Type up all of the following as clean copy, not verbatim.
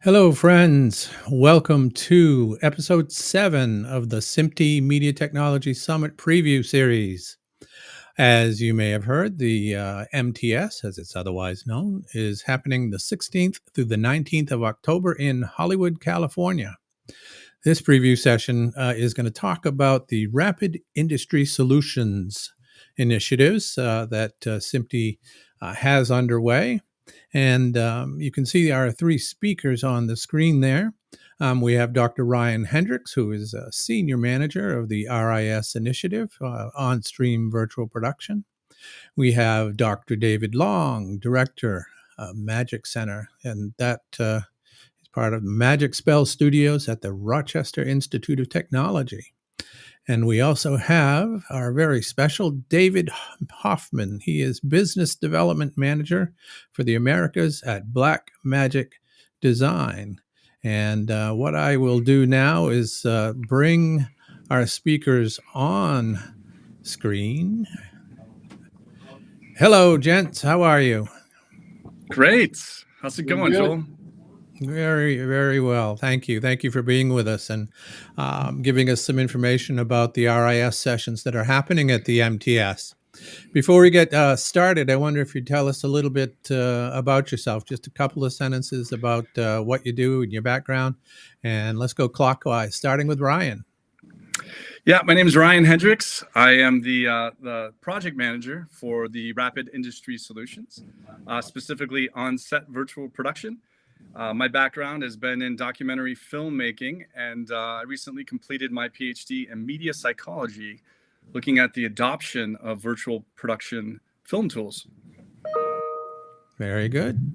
Hello, friends. Welcome to episode 7 of the SMPTE Media Technology Summit Preview Series. As you may have heard, the MTS, as it's otherwise known, is happening the 16th through the 19th of October in Hollywood, California. This preview session is going to talk about the Rapid Industry Solutions initiatives that SMPTE has underway. And you can see our three speakers on the screen there. We have Dr. Ryan Hendricks, who is a senior manager of the RIS initiative, on-stream virtual production. We have Dr. David Long, director of Magic Center, and that is part of Magic Spell Studios at the Rochester Institute of Technology. And we also have our very special David Hoffman. He is Business Development Manager for the Americas at Black Magic Design. And what I will do now is bring our speakers on screen. Hello, gents. How are you? Great. How's it going, Joel? Very, very well. Thank you. Thank you for being with us and giving us some information about the RIS sessions that are happening at the MTS. Before we get started, I wonder if you'd tell us a little bit about yourself, just a couple of sentences about what you do and your background. And let's go clockwise, starting with Ryan. Yeah, my name is Ryan Hendricks. I am the project manager for the Rapid Industry Solutions, specifically on-set virtual production. My background has been in documentary filmmaking, and I recently completed my PhD in media psychology, looking at the adoption of virtual production film tools. Very good.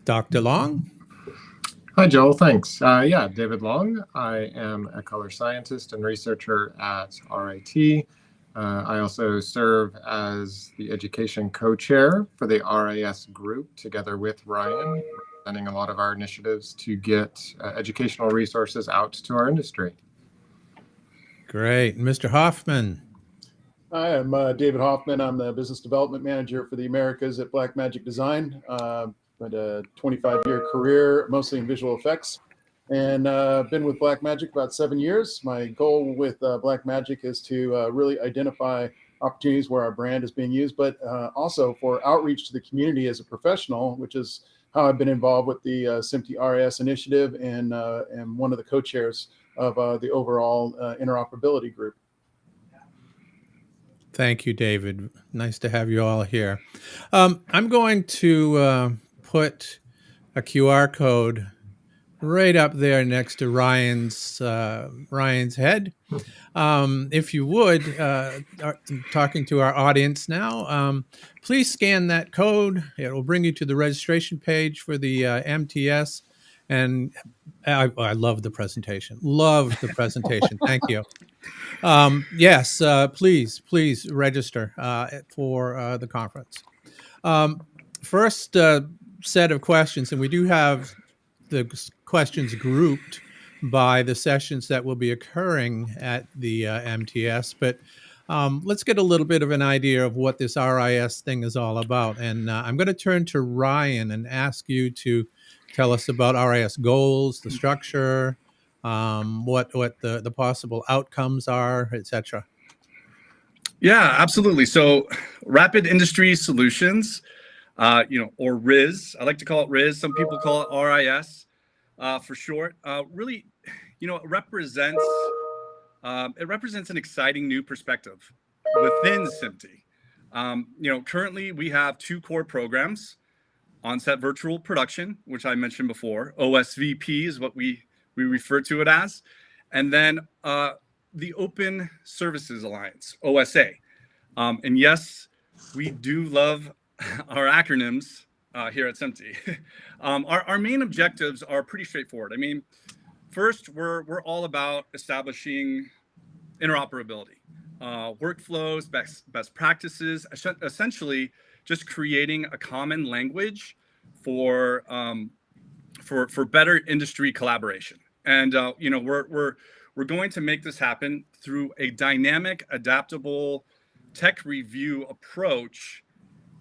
Dr. Long? Hi, Joel. Thanks. David Long. I am a color scientist and researcher at RIT. I also serve as the education co-chair for the RIS group, together with Ryan, representing a lot of our initiatives to get educational resources out to our industry. Great. Mr. Hoffman. Hi, I'm David Hoffman. I'm the business development manager for the Americas at Black Magic Design. Had a 25-year career, mostly in visual effects, and been with Black Magic about 7 years. My goal with Black Magic is to really identify opportunities where our brand is being used, but also for outreach to the community as a professional, which is how I've been involved with the SMPTE RIS initiative and one of the co-chairs of the overall interoperability group. Thank you, David. Nice to have you all here. I'm going to put a QR code right up there next to Ryan's head. If you would, talking to our audience now, please scan that code. It will bring you to the registration page for the MTS. And I love the presentation. Love the presentation. Thank you. Yes, please register for the conference. First set of questions, and we do have the questions grouped by the sessions that will be occurring at the MTS, but let's get a little bit of an idea of what this RIS thing is all about. And I'm going to turn to Ryan and ask you to tell us about RIS goals, the structure, what the possible outcomes are, etc. Yeah, absolutely. So Rapid Industry Solutions, or RIS. I like to call it RIS. Some people call it RIS for short. Really, it represents an exciting new perspective within SMPTE. Currently we have two core programs: on-set virtual production, which I mentioned before. OSVP is what we refer to it as, and then the Open Services Alliance, OSA. And yes, we do love our acronyms here at SMPTE. Our main objectives are pretty straightforward. I mean, first, we're all about establishing interoperability, workflows, best practices, essentially just creating a common language for better industry collaboration. And we're going to make this happen through a dynamic, adaptable tech review approach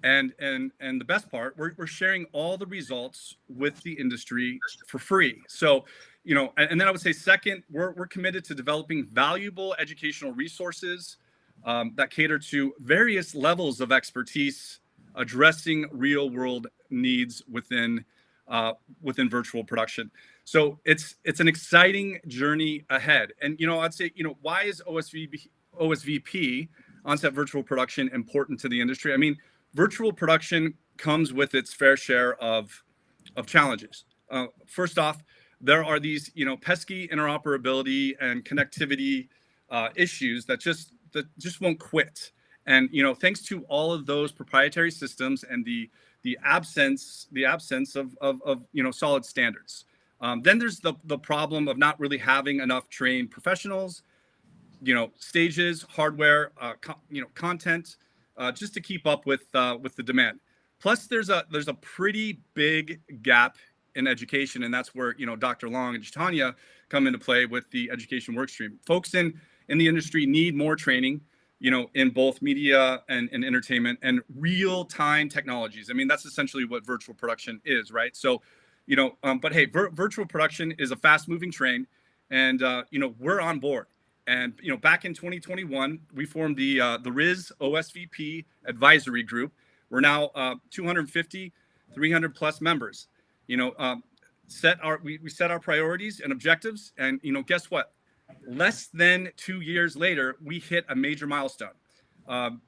And the best part, we're sharing all the results with the industry for free. So, and then I would say second, we're committed to developing valuable educational resources that cater to various levels of expertise, addressing real world needs within virtual production. So it's an exciting journey ahead. And I'd say, why is OSVP, onset virtual production, important to the industry? I mean, virtual production comes with its fair share of challenges. First off, there are these pesky interoperability and connectivity issues that just won't quit. And thanks to all of those proprietary systems and the absence of solid standards. Then there's the problem of not really having enough trained professionals, stages, hardware, content, just to keep up with the demand. Plus, there's a pretty big gap in education, and that's where Dr. Long and Chaitanya come into play with the education workstream. Folks in the industry need more training, in both media and entertainment and real-time technologies. I mean, that's essentially what virtual production is, right? So, but hey, virtual production is a fast-moving train, and we're on board. And back in 2021, we formed the RIS OSVP advisory group. We're now 250, 300 plus members. We set our priorities and objectives, and guess what? Less than 2 years later, we hit a major milestone. The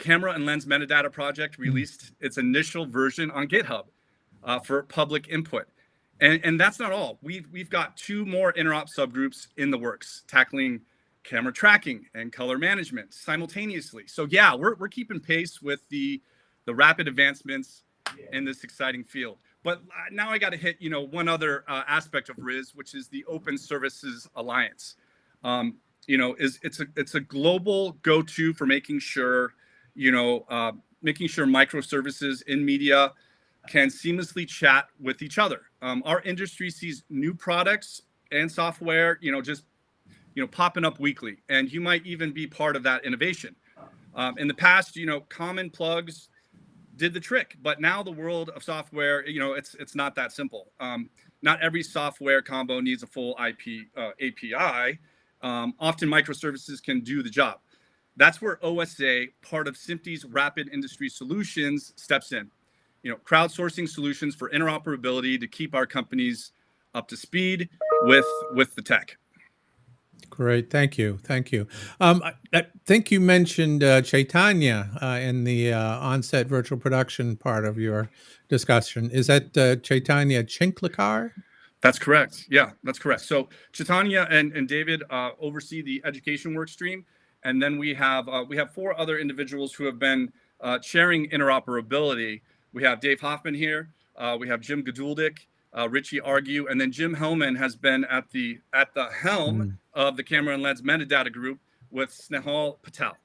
camera and lens metadata project released its initial version on GitHub for public input. And that's not all. We've got 2 more interop subgroups in the works, tackling camera tracking and color management simultaneously. So yeah, we're keeping pace with the rapid advancements in this exciting field. But now I got to hit one other aspect of RIS, which is the Open Services Alliance. It's a global go-to for making sure microservices in media can seamlessly chat with each other. Our industry sees new products and software, just popping up weekly, and you might even be part of that innovation. In the past, common plugs did the trick, but now the world of software, it's not that simple. Not every software combo needs a full API. Often microservices can do the job. That's where OSA, part of SMPTE's Rapid Industry Solutions, steps in. Crowdsourcing solutions for interoperability to keep our companies up to speed with the tech. Great, thank you. I think you mentioned Chaitanya in the onset virtual production part of your discussion. Is that Chaitanya Chinklekar? That's correct. Yeah, that's correct. So Chaitanya and David oversee the education work stream, and then we have 4 other individuals who have been sharing interoperability. We have Dave Hoffman here. We have Jim Gaduldik, Richie Argue, and then Jim Hellman has been at the helm of the camera and lens metadata group with Snehal Patel.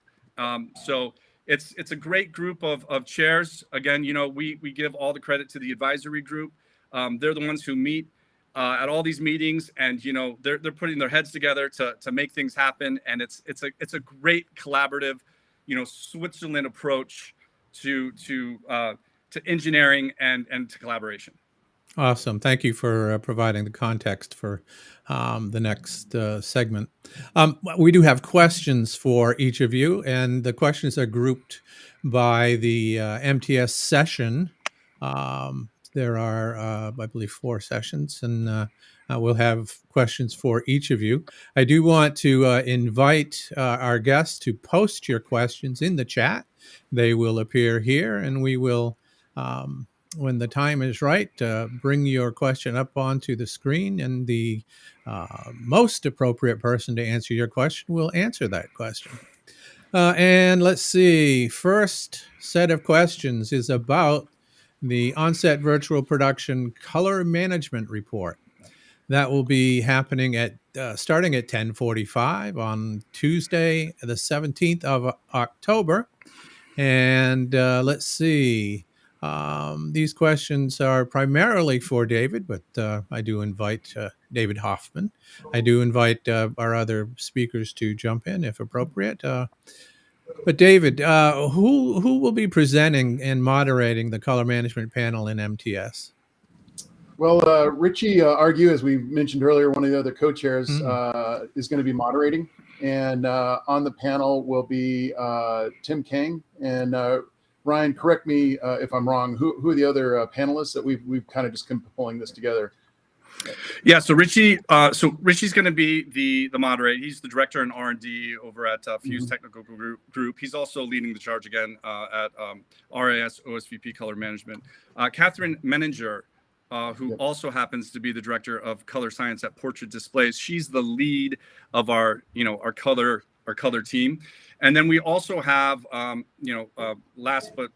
So it's a great group of chairs. Again, we give all the credit to the advisory group. They're the ones who meet at all these meetings, and they're putting their heads together to make things happen. And it's a great collaborative, Switzerland approach to engineering and to collaboration. Awesome. Thank you for providing the context for the next segment. We do have questions for each of you, and the questions are grouped by the MTS session. There are, I believe, 4 sessions, and we'll have questions for each of you. I do want to invite our guests to post your questions in the chat. They will appear here, and we will, when the time is right, bring your question up onto the screen, and the most appropriate person to answer your question will answer that question. And let's see, first set of questions is about the Onset Virtual Production Color Management Report. That will be happening at starting at 10:45 on Tuesday, the 17th of October. And let's see, these questions are primarily for David, but I do invite David Hoffman. I do invite our other speakers to jump in if appropriate. But David, who will be presenting and moderating the color management panel in MTS? Well, Richie Argue, as we mentioned earlier, one of the other co-chairs, Mm. is going to be moderating. And on the panel will be Tim Kang. And Ryan, correct me if I'm wrong. Who are the other panelists that we've kind of just been pulling this together? Yeah, so Richie's going to be the moderator. He's the director in R&D over at Fuse Technical Group. He's also leading the charge again at RIS OSVP Color Management. Catherine Menninger, who also happens to be the director of color science at Portrait Displays. She's the lead of our color team. And then we also have last but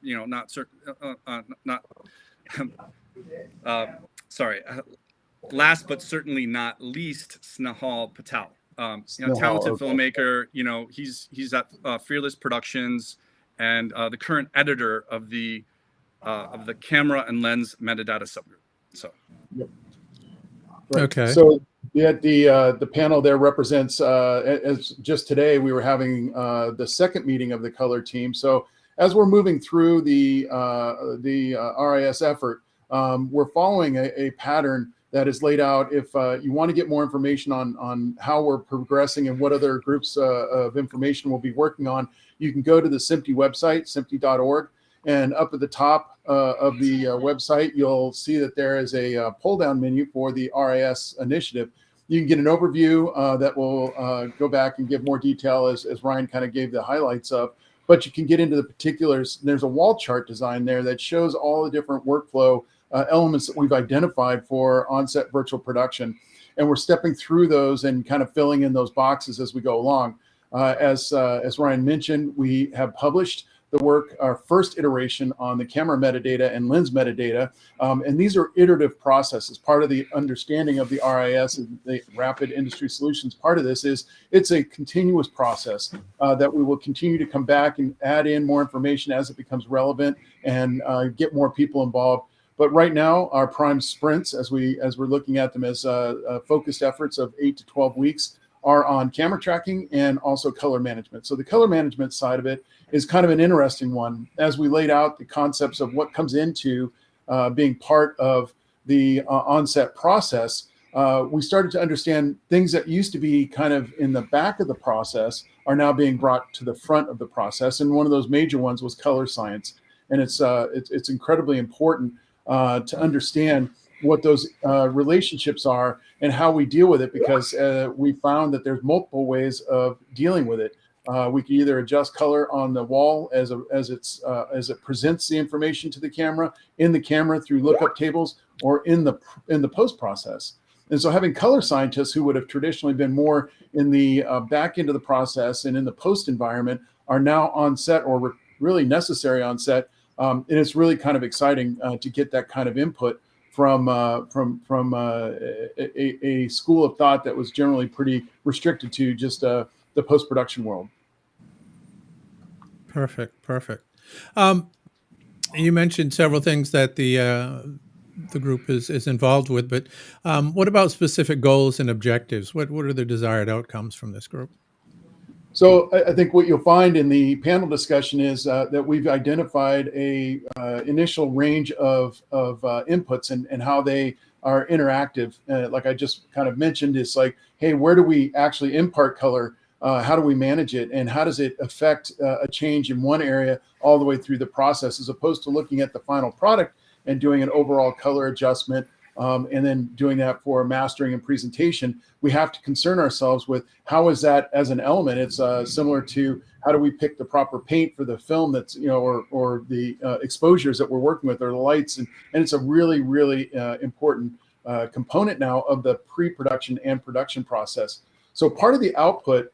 last but certainly not least, Snehal Patel, talented filmmaker. He's at Fearless Productions and the current editor of the camera and lens metadata subgroup. So, yep. Right. Okay. So the panel there represents, as just today we were having the second meeting of the color team. So as we're moving through the RIS effort, we're following a pattern that is laid out. If you want to get more information on how we're progressing and what other groups of information we'll be working on, you can go to the SMPTE website, SMPTE.org. And up at the top of the website, you'll see that there is a pull-down menu for the RIS initiative. You can get an overview that will go back and give more detail as Ryan kind of gave the highlights of. But you can get into the particulars. There's a wall chart design there that shows all the different workflow elements that we've identified for on-set virtual production. And we're stepping through those and kind of filling in those boxes as we go along. As Ryan mentioned, we have published the work, our first iteration on the camera metadata and lens metadata. And these are iterative processes. Part of the understanding of the RIS and the Rapid Industry Solutions, part of this is it's a continuous process that we will continue to come back and add in more information as it becomes relevant and get more people involved. But right now, our prime sprints, as we're looking at them as focused efforts of 8 to 12 weeks, are on camera tracking and also color management. So the color management side of it is kind of an interesting one. As we laid out the concepts of what comes into being part of the onset process, we started to understand things that used to be kind of in the back of the process are now being brought to the front of the process. And one of those major ones was color science. And it's incredibly important to understand what those relationships are and how we deal with it, because we found that there's multiple ways of dealing with it. We can either adjust color on the wall as it presents the information to the camera, in the camera through lookup tables, or in the post process. And so having color scientists who would have traditionally been more in the back end of the process and in the post environment are now on set, or really necessary on set. And it's really kind of exciting to get that kind of input from a school of thought that was generally pretty restricted to just the post-production world. Perfect. You mentioned several things that the group is involved with, but what about specific goals and objectives? What are the desired outcomes from this group? So I think what you'll find in the panel discussion is that we've identified a initial range of inputs and how they are interactive. Like I just kind of mentioned, it's like, hey, where do we actually impart color? How do we manage it? And how does it affect a change in one area all the way through the process, as opposed to looking at the final product and doing an overall color adjustment and then doing that for mastering and presentation. We have to concern ourselves with how is that as an element. It's similar to how do we pick the proper paint for the film that's, or the exposures that we're working with, or the lights. And it's a really, really important component now of the pre-production and production process. So part of the output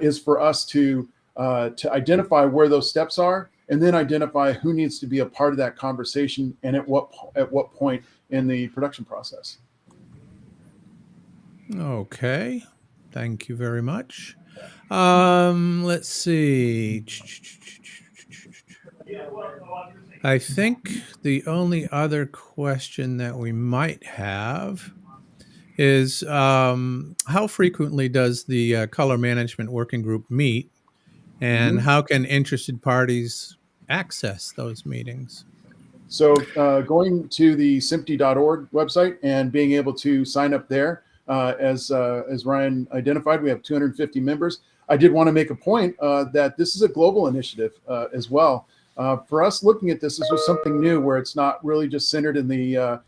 is for us to identify where those steps are, and then identify who needs to be a part of that conversation and at what point in the production process. Okay, thank you very much. Let's see. I think the only other question that we might have is how frequently does the color management working group meet, And how can interested parties access those meetings? So going to the SMPTE.org website and being able to sign up there, as Ryan identified, we have 250 members. I did want to make a point that this is a global initiative as well. For us, looking at this was something new, where it's not really just centered in the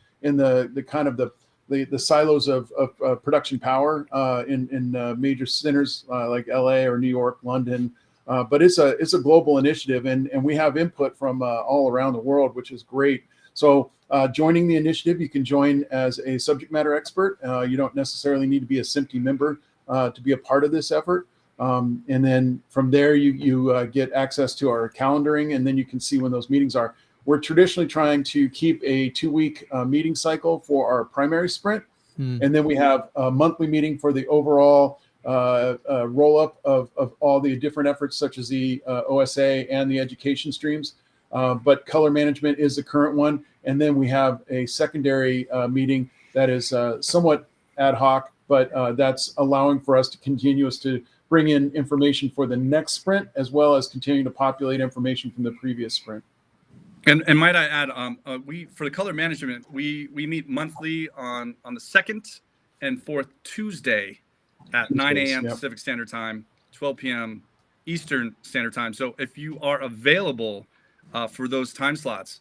kind of the silos of production power in major centers like LA or New York, London. But it's a global initiative, and we have input from all around the world, which is great. So joining the initiative, you can join as a subject matter expert. You don't necessarily need to be a SMPTE member to be a part of this effort. And then from there, you get access to our calendaring, and then you can see when those meetings are. We're traditionally trying to keep a 2-week meeting cycle for our primary sprint. And then we have a monthly meeting for the overall roll up of all the different efforts, such as the OSA and the education streams. But color management is the current one. And then we have a secondary meeting that is somewhat ad hoc, but that's allowing for us to continue to bring in information for the next sprint, as well as continue to populate information from the previous sprint. And might I add, we for the color management, we meet monthly on the 2nd and 4th Tuesday at 9 a.m. Pacific Standard Time, 12 p.m. Eastern Standard Time. So if you are available for those time slots,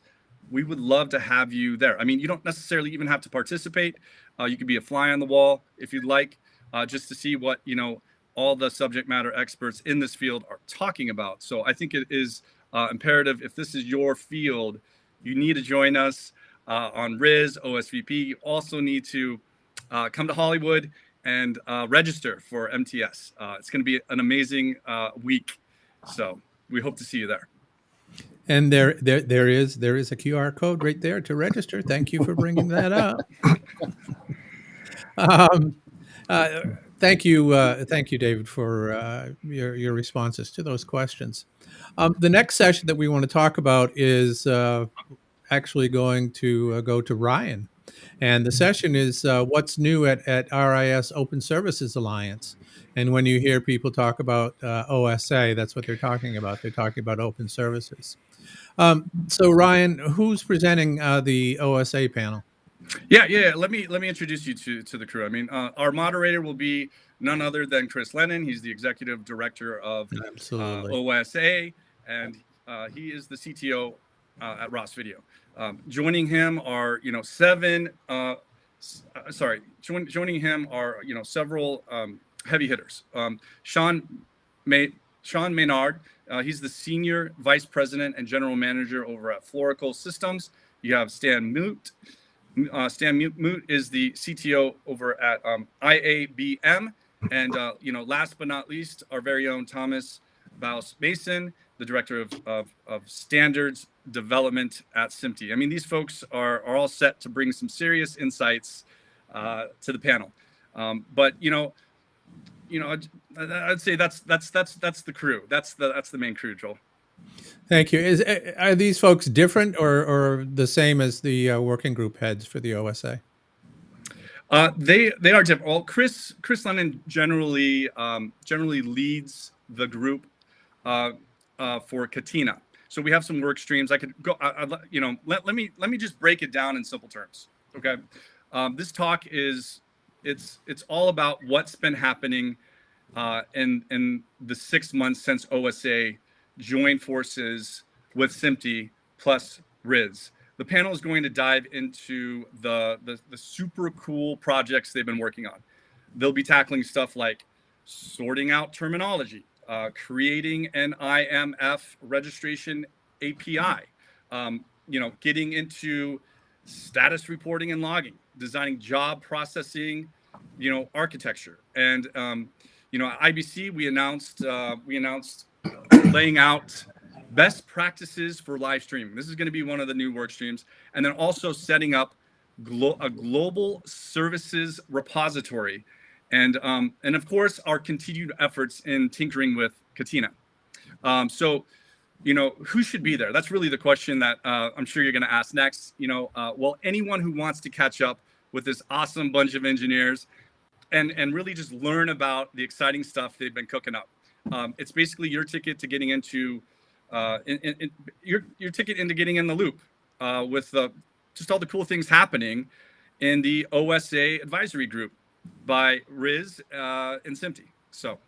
we would love to have you there. I mean, you don't necessarily even have to participate. You could be a fly on the wall if you'd like, just to see what, all the subject matter experts in this field are talking about. So I think it is imperative, if this is your field, you need to join us on RIS, OSVP. You also need to come to Hollywood and register for MTS. It's going to be an amazing week. So we hope to see you there. And there is a QR code right there to register. Thank you for bringing that up. Thank you, David, for your responses to those questions. The next session that we want to talk about is actually going to go to Ryan. And the session is what's new at RIS Open Services Alliance. And when you hear people talk about OSA, that's what they're talking about. They're talking about open services. So Ryan, who's presenting the OSA panel? Yeah. Let me introduce you to the crew. I mean, our moderator will be none other than Chris Lennon. He's the executive director of OSA, and he is the CTO at Ross Video. Joining him are several heavy hitters. Sean Maynard, he's the senior vice president and general manager over at Florical Systems. You have Stan Moot. Stan Moot is the CTO over at IABM, and last but not least, our very own Thomas Baus Mason, the director of standards development at SMPTE. I mean, these folks are all set to bring some serious insights to the panel. But I'd say that's the crew. That's the main crew, Joel. Thank you. Are these folks different or the same as the working group heads for the OSA? They are different. Well, Chris Lennon generally leads the group for Katina. So we have some work streams. I could go. Let me just break it down in simple terms. Okay, this talk is it's all about what's been happening in the 6 months since OSA joined forces with SMPTE plus RIS. The panel is going to dive into the super cool projects they've been working on. They'll be tackling stuff like sorting out terminology, creating an IMF registration API, getting into status reporting and logging, designing job processing, architecture. And at IBC we announced laying out best practices for live streaming. This is going to be one of the new work streams. And then also setting up a global services repository. And of course, our continued efforts in tinkering with Katina. So, who should be there? That's really the question that I'm sure you're going to ask next. Well, anyone who wants to catch up with this awesome bunch of engineers and really just learn about the exciting stuff they've been cooking up. It's basically your ticket to getting into your ticket into getting in the loop with just all the cool things happening in the OSA advisory group by RIS and SMPTE. So.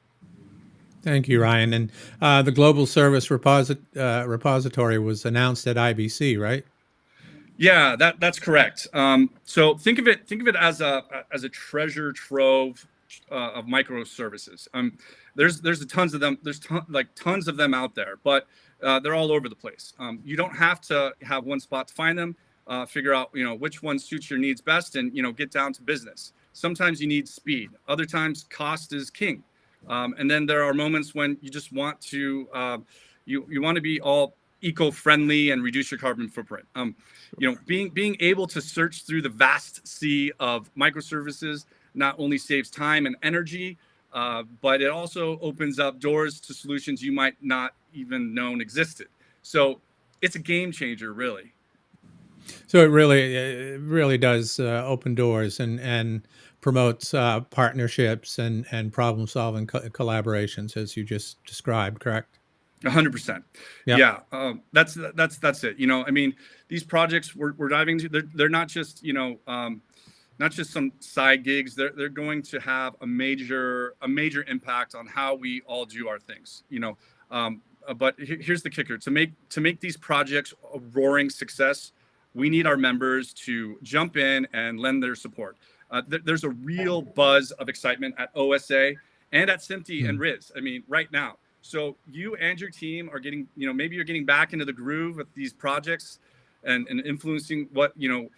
Thank you, Ryan. And the Global Service Repository was announced at IBC, right? Yeah, that's correct. So think of it as a treasure trove of microservices. There's tons of them. There's tons of them out there, but they're all over the place. You don't have to have one spot to find them. Figure out which one suits your needs best, and get down to business. Sometimes you need speed. Other times cost is king. And then there are moments when you just want to you want to be all eco-friendly and reduce your carbon footprint. Being able to search through the vast sea of microservices not only saves time and energy, but it also opens up doors to solutions you might not even known existed. So it's a game changer, really. So it really does open doors and promotes partnerships and problem solving collaborations, as you just described, correct? 100%. Yeah. That's it. I mean, these projects we're diving into, they're not just, not just some side gigs. They're going to have a major impact on how we all do our things, but here's the kicker: to make these projects a roaring success, we need our members to jump in and lend their support. There's a real buzz of excitement at OSA and at SMPTE and RIS. I mean, right now. So you and your team are getting, maybe you're getting back into the groove of these projects and influencing what do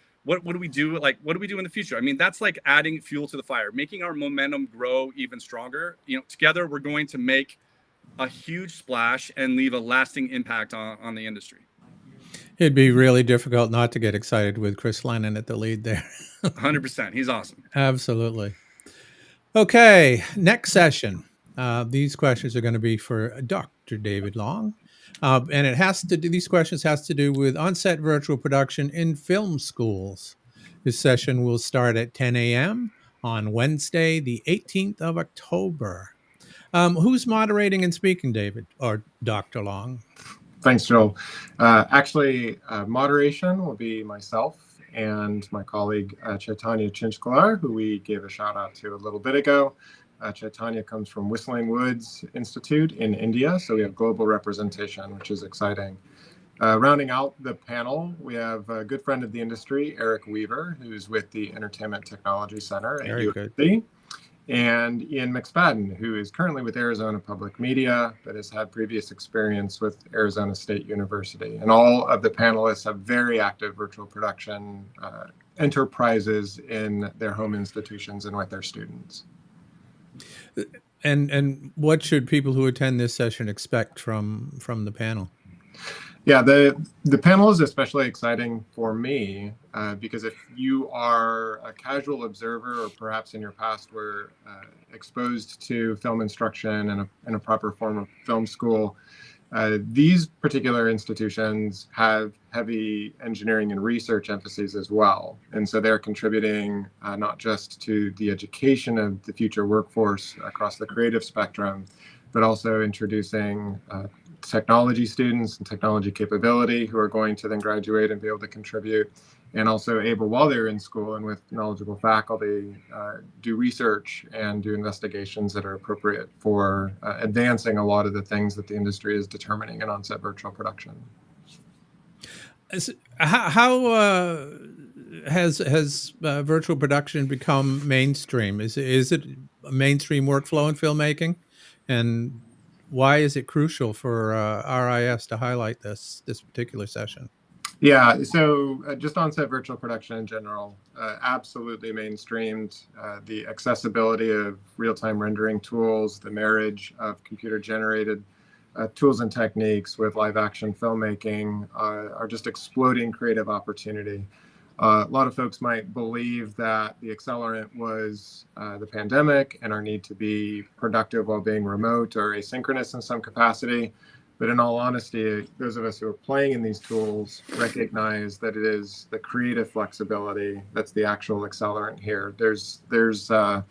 we do? What do we do in the future? I mean, that's like adding fuel to the fire, making our momentum grow even stronger. Together we're going to make a huge splash and leave a lasting impact on the industry. It'd be really difficult not to get excited with Chris Lennon at the lead there. 100%. He's awesome. Absolutely. Okay, next session. These questions are going to be for Dr. David Long. And these questions has to do with on-set virtual production in film schools. This session will start at 10 a.m. on Wednesday, the 18th of October. Who's moderating and speaking, David or Dr. Long? Thanks, Joel. Actually, moderation will be myself and my colleague Chaitanya Chinchkalar, who we gave a shout out to a little bit ago. Chaitanya comes from Whistling Woods Institute in India, so we have global representation, which is exciting. Rounding out the panel, we have a good friend of the industry, Eric Weaver, who's with the Entertainment Technology Center at USC, and Ian McSpadden, who is currently with Arizona Public Media, but has had previous experience with Arizona State University. And all of the panelists have very active virtual production enterprises in their home institutions and with their students. And what should people who attend this session expect from the panel? Yeah, the panel is especially exciting for me because if you are a casual observer or perhaps in your past were exposed to film instruction in a proper form of film school, these particular institutions have heavy engineering and research emphases as well. And so they're contributing not just to the education of the future workforce across the creative spectrum, but also introducing technology students and technology capability who are going to then graduate and be able to contribute, and also able, while they're in school and with knowledgeable faculty, do research and do investigations that are appropriate for advancing a lot of the things that the industry is determining in on-set virtual production. How has virtual production become mainstream? Is it a mainstream workflow in filmmaking? And why is it crucial for RIS to highlight this particular session? Yeah, so just on-set virtual production in general, absolutely mainstreamed. The accessibility of real-time rendering tools, the marriage of computer-generated tools and techniques with live-action filmmaking are just exploding creative opportunity. A lot of folks might believe that the accelerant was the pandemic and our need to be productive while being remote or asynchronous in some capacity. But in all honesty, those of us who are playing in these tools recognize that it is the creative flexibility that's the actual accelerant here. There's a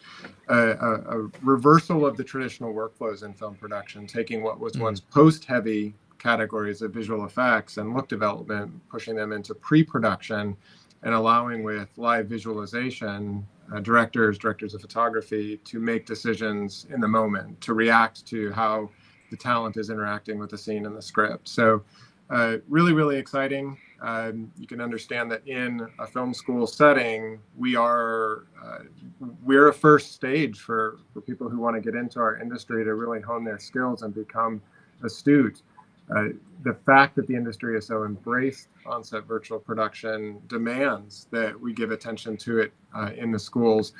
reversal of the traditional workflows in film production, taking what was once post-heavy categories of visual effects and look development, pushing them into pre-production, and allowing with live visualization, directors of photography to make decisions in the moment, to react to how the talent is interacting with the scene and the script. So really, really exciting. You can understand that in a film school setting, we're a first stage for people who want to get into our industry to really hone their skills and become astute. The fact that the industry has so embraced on-set virtual production demands that we give attention to it in the schools.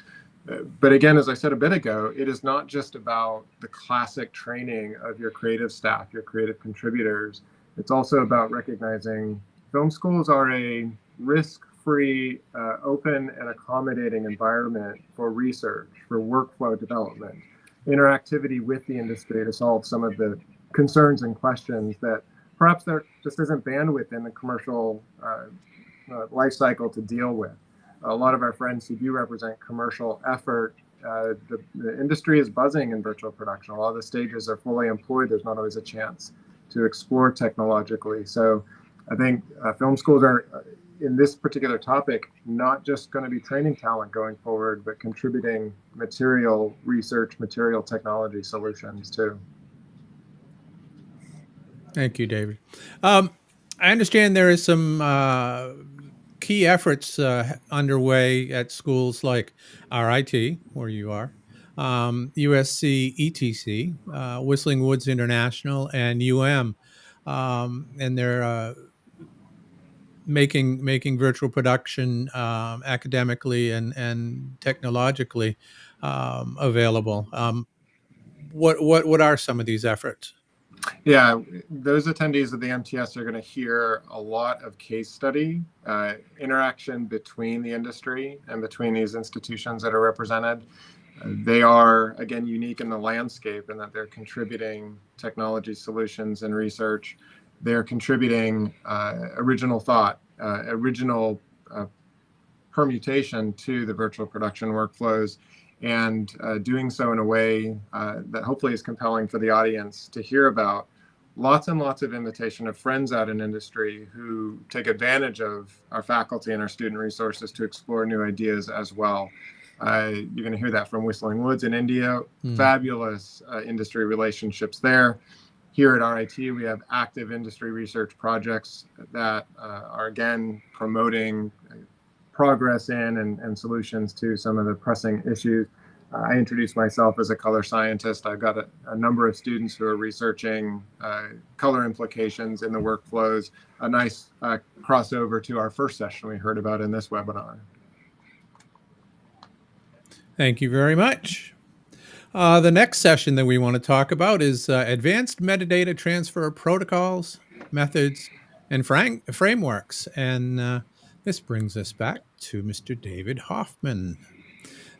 But again, as I said a bit ago, it is not just about the classic training of your creative staff, your creative contributors. It's also about recognizing film schools are a risk-free, open and accommodating environment for research, for workflow development, interactivity with the industry to solve some of the concerns and questions that perhaps there just isn't bandwidth in the commercial life cycle to deal with. A lot of our friends who do represent commercial effort, the industry is buzzing in virtual production. A lot of the stages are fully employed. There's not always a chance to explore technologically. So I think film schools are, in this particular topic, not just going to be training talent going forward, but contributing material research, material technology solutions too. Thank you, David. I understand there is some key efforts underway at schools like RIT, where you are, USC ETC, Whistling Woods International, and and they're making virtual production academically and technologically available. What are some of these efforts? Yeah, those attendees of the MTS are going to hear a lot of case study, interaction between the industry and between these institutions that are represented. They are, again, unique in the landscape in that they're contributing technology solutions and research. They're contributing original thought, original permutation to the virtual production workflows, and doing so in a way that hopefully is compelling for the audience to hear about. Lots and lots of invitation of friends out in industry who take advantage of our faculty and our student resources to explore new ideas as well. You're going to hear that from Whistling Woods in India. Fabulous industry relationships there. Here at RIT, we have active industry research projects that are, again, promoting progress in and solutions to some of the pressing issues. I introduced myself as a color scientist. I've got a number of students who are researching color implications in the workflows. A nice crossover to our first session we heard about in this webinar. Thank you very much. The next session that we want to talk about is advanced metadata transfer protocols, methods, and frameworks. And this brings us back to Mr. David Hoffman.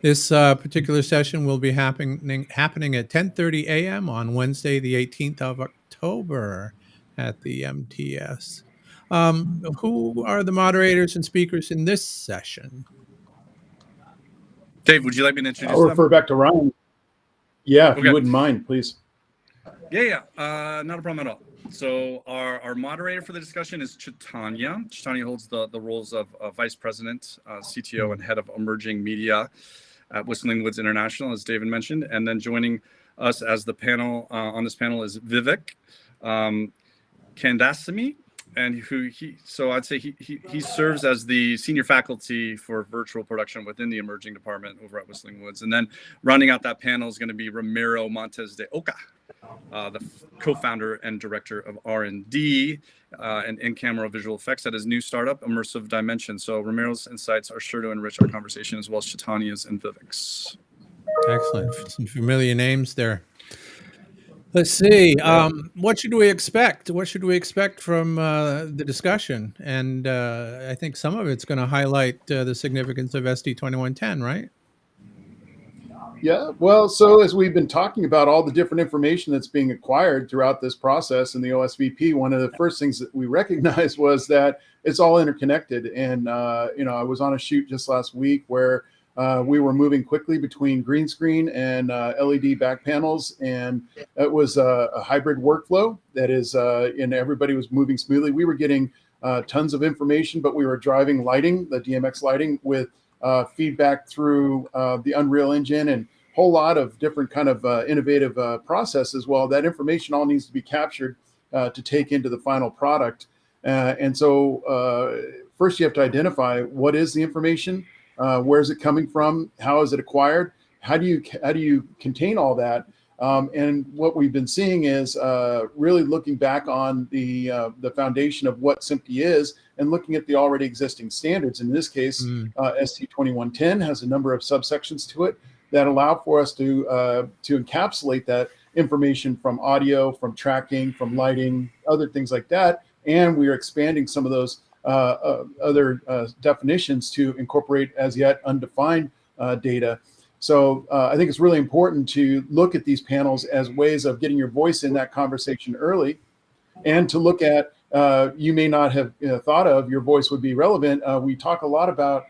This particular session will be happening at 10:30 a.m. on Wednesday, the 18th of October at the MTS. Who are the moderators and speakers in this session? Dave, would you like me to introduce I'll refer back to Ryan. Yeah, if you wouldn't mind, please. Yeah, not a problem at all. So our moderator for the discussion is Chaitanya. Chaitanya holds the roles of Vice President, CTO, and Head of Emerging Media at Whistling Woods International, as David mentioned. And then joining us as the panel on this panel is Vivek Kandasamy, and he serves as the senior faculty for virtual production within the emerging department over at Whistling Woods. And then rounding out that panel is going to be Ramiro Montes de Oca, the co-founder and director of R&D and in-camera visual effects at his new startup, Immersive Dimension. So Ramiro's insights are sure to enrich our conversation, as well as Chaitanya's and Vivek's. Excellent. Some familiar names there. Let's see. What should we expect? What should we expect from the discussion? And I think some of it's going to highlight the significance of SD 2110, right? Yeah, well, so as we've been talking about all the different information that's being acquired throughout this process in the OSVP, one of the first things that we recognized was that it's all interconnected. And, I was on a shoot just last week where we were moving quickly between green screen and LED back panels. And it was a hybrid workflow that is, and everybody was moving smoothly. We were getting tons of information, but we were driving lighting, the DMX lighting, with feedback through the Unreal Engine and whole lot of different kind of innovative processes. Well, that information all needs to be captured to take into the final product. And so first you have to identify what is the information, where is it coming from, how is it acquired, how do you contain all that? And what we've been seeing is really looking back on the foundation of what SMPTE is and looking at the already existing standards. In this case, ST 2110 has a number of subsections to it that allow for us to encapsulate that information from audio, from tracking, from lighting, other things like that. And we are expanding some of those other definitions to incorporate as yet undefined data. So I think it's really important to look at these panels as ways of getting your voice in that conversation early, and to look at, you may not have thought of your voice would be relevant. We talk a lot about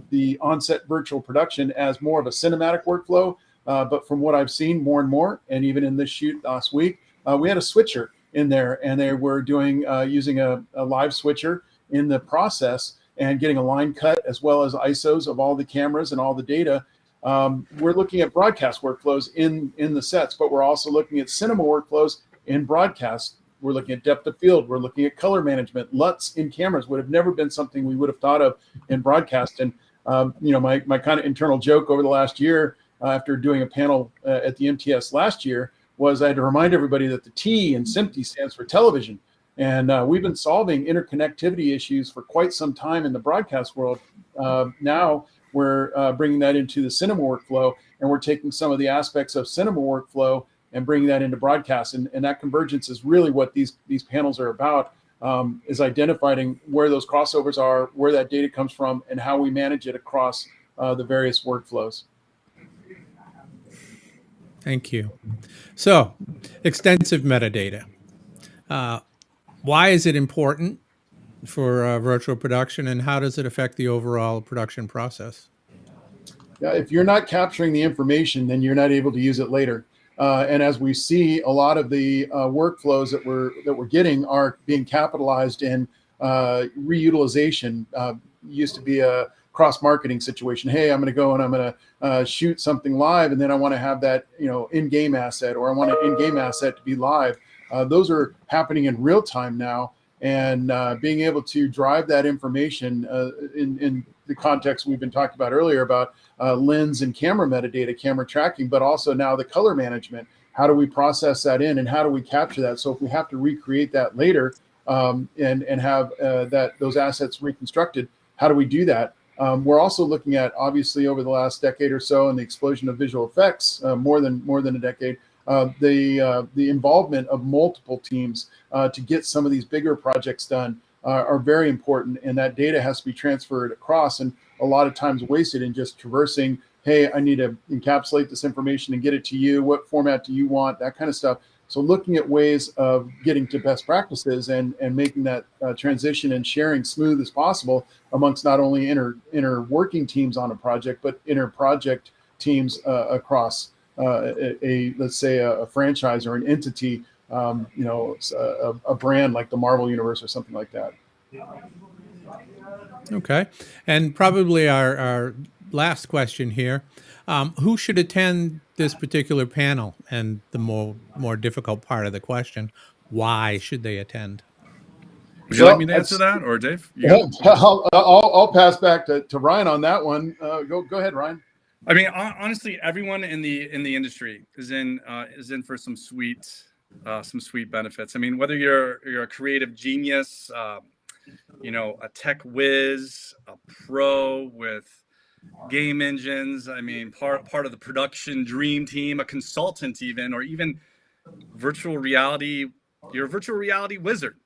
the on-set virtual production as more of a cinematic workflow, but from what I've seen more and more, and even in this shoot last week, we had a switcher in there, and they were doing using a live switcher in the process and getting a line cut as well as ISOs of all the cameras and all the data. We're looking at broadcast workflows in the sets, but we're also looking at cinema workflows in broadcast. We're looking at depth of field. We're looking at color management. LUTs in cameras would have never been something we would have thought of in broadcast. And, my kind of internal joke over the last year, after doing a panel at the MTS last year, was I had to remind everybody that the T in SMPTE stands for television. And we've been solving interconnectivity issues for quite some time in the broadcast world. Now we're bringing that into the cinema workflow, and we're taking some of the aspects of cinema workflow and bringing that into broadcast. And that convergence is really what these panels are about, is identifying where those crossovers are, where that data comes from, and how we manage it across the various workflows. Thank you. So, extensive metadata. Why is it important for virtual production, and how does it affect the overall production process? Yeah, if you're not capturing the information, then you're not able to use it later. And as we see, a lot of the workflows that we're getting are being capitalized in reutilization. Used to be a cross-marketing situation. Hey, I'm going to go and I'm going to shoot something live, and then I want to have that in-game asset, or I want an in-game asset to be live. Those are happening in real time now, and being able to drive that information in the context we've been talking about earlier about lens and camera metadata, camera tracking, but also now the color management. How do we process that in, and how do we capture that? So if we have to recreate that later and have those assets reconstructed, how do we do that? We're also looking at, obviously, over the last decade or so, and the explosion of visual effects, more than a decade, the involvement of multiple teams to get some of these bigger projects done are very important, and that data has to be transferred across, and a lot of times wasted in just traversing. Hey, I need to encapsulate this information and get it to you. What format do you want? That kind of stuff. So looking at ways of getting to best practices and making that transition and sharing smooth as possible amongst not only inner working teams on a project, but inner project teams across let's say a franchise or an entity, a brand like the Marvel Universe or something like that. Okay. And probably our last question here, who should attend this particular panel? And the more difficult part of the question, why should they attend? Would you like me to answer that, or Dave? I'll pass back to Ryan on that one. Go ahead, Ryan. I mean, honestly, everyone in the industry is in for some sweet benefits. I mean, whether you're a creative genius, a tech whiz, a pro with game engines. I mean, part of the production dream team, a consultant even, or even virtual reality. You're a virtual reality wizard.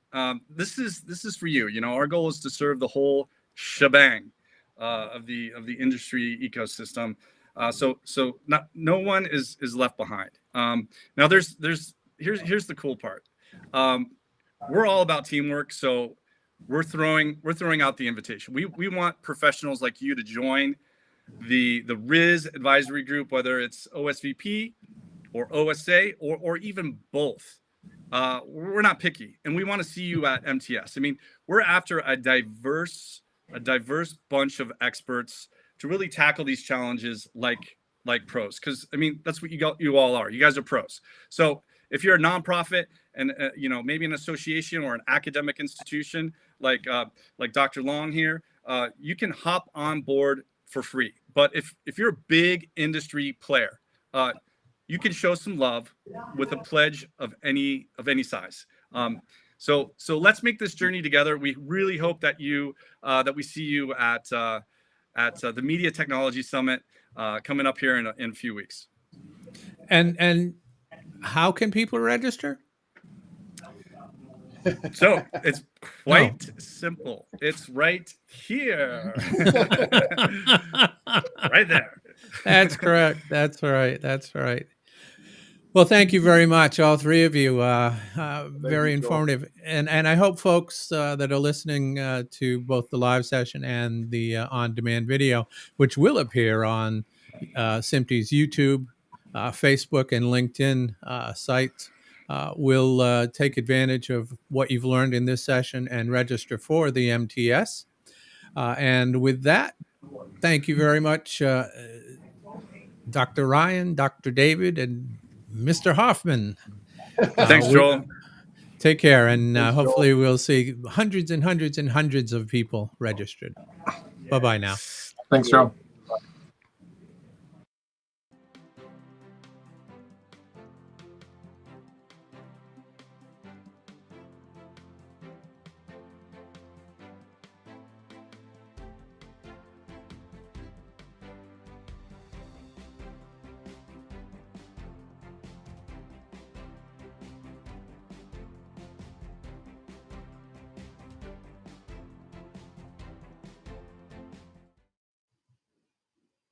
This is for you. Our goal is to serve the whole shebang of the industry ecosystem. So no one is left behind. Now here's the cool part. We're all about teamwork, so we're throwing out the invitation. We want professionals like you to join the RIS advisory group, whether it's OSVP or OSA or even both. We're not picky, and we want to see you at MTS. I mean, we're after a diverse bunch of experts to really tackle these challenges like pros, because I mean that's what you all are. You guys are pros. So if you're a nonprofit and maybe an association or an academic institution like Dr. Long here, you can hop on board for free. But if you're a big industry player, you can show some love with a pledge of any size. So let's make this journey together. We really hope that we see you at the Media Technology Summit coming up here in a few weeks. And how can people register? So it's quite simple. It's right here, right there. That's correct. That's right. Well, thank you very much, all three of you. Very informative. And I hope folks that are listening to both the live session and the on-demand video, which will appear on SMPTE's YouTube, Facebook, and LinkedIn sites, will take advantage of what you've learned in this session and register for the MTS. And with that, thank you very much, Dr. Ryan, Dr. David, and Mr. Hoffman. Thanks, Joel. Take care, and hopefully we'll see hundreds and hundreds and hundreds of people registered. Bye-bye now. Thanks, Joel.